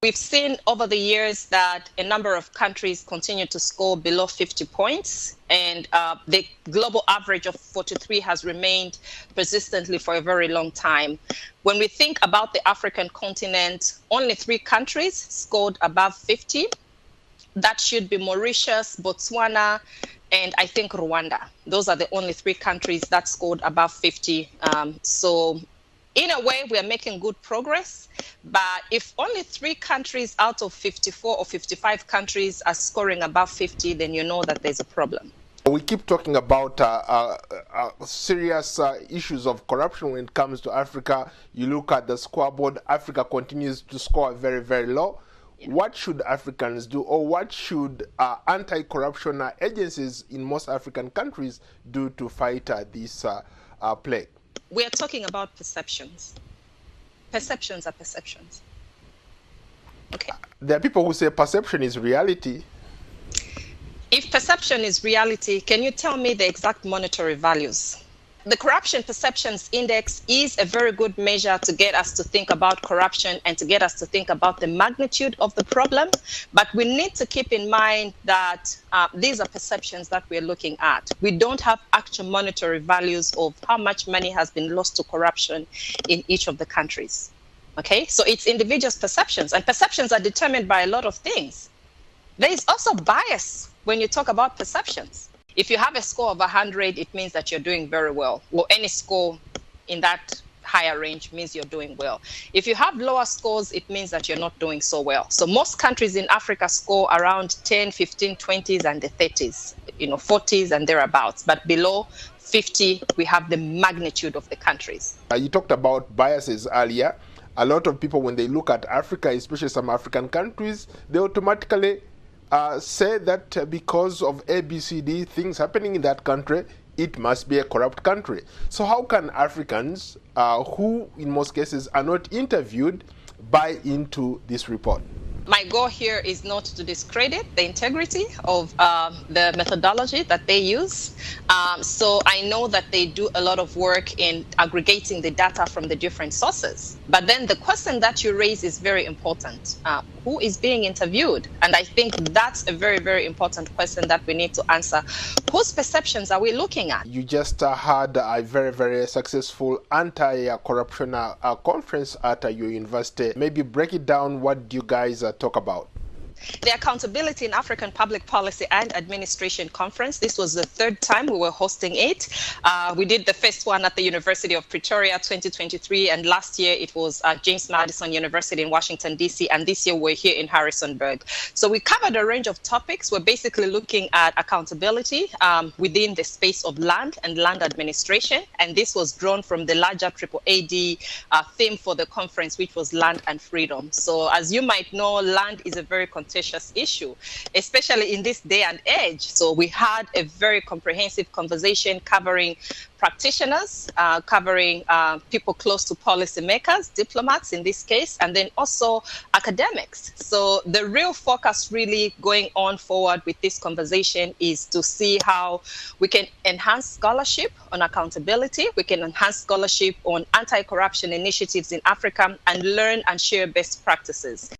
We've seen over the years that a number of countries continue to score below 50 points, and the global average of 43 has remained persistently for a very long time. When we think about the African continent, only 3 countries scored above 50. That should be Mauritius, Botswana, and I think Rwanda. Those are the only 3 countries that scored above 50. So in a way, we are making good progress. But if only 3 countries out of 54 or 55 countries are scoring above 50, then you know that there's a problem. We keep talking about serious issues of corruption when it comes to Africa. You look at the scoreboard, Africa continues to score very, very low. Yeah. What should Africans do, or what should anti-corruption agencies in most African countries do to fight this plague? We are talking about perceptions. Perceptions are perceptions. Okay. There are people who say perception is reality. If perception is reality, can you tell me the exact monetary values? The Corruption Perceptions Index is a very good measure to get us to think about corruption and to get us to think about the magnitude of the problem. But we need to keep in mind that these are perceptions that we're looking at. We don't have actual monetary values of how much money has been lost to corruption in each of the countries. Okay, so it's individuals' perceptions, and perceptions are determined by a lot of things. There is also bias when you talk about perceptions. If you have a score of 100, it means that you're doing very well. Or any score in that higher range means you're doing well. If you have lower scores, it means that you're not doing so well. So most countries in Africa score around 10, 15, 20s, and the 30s, 40s and thereabouts. But below 50, we have the magnitude of the countries. You talked about biases earlier. A lot of people, when they look at Africa, especially some African countries, they automatically say that because of ABCD things happening in that country, it must be a corrupt country. So how can Africans, who in most cases are not interviewed, buy into this report? My goal here is not to discredit the integrity of the methodology that they use. So I know that they do a lot of work in aggregating the data from the different sources. But then the question that you raise is very important. Who is being interviewed? And I think that's a very, very important question that we need to answer. Whose perceptions are we looking at? You just had a very, very successful anti-corruption conference at your university. Maybe break it down. What do you guys talk about? The Accountability in African Public Policy and Administration Conference. This was the 3rd time we were hosting it. We did the first one at the University of Pretoria 2023, and last year it was at James Madison University in Washington, D.C., and this year we're here in Harrisonburg. So we covered a range of topics. We're basically looking at accountability within the space of land and land administration, and this was drawn from the larger AAAD theme for the conference, which was land and freedom. So as you might know, land is a very contentious issue, especially in this day and age. So we had a very comprehensive conversation covering practitioners, covering people close to policymakers, diplomats in this case, and then also academics. So the real focus really going on forward with this conversation is to see how we can enhance scholarship on accountability, we can enhance scholarship on anti-corruption initiatives in Africa, and learn and share best practices.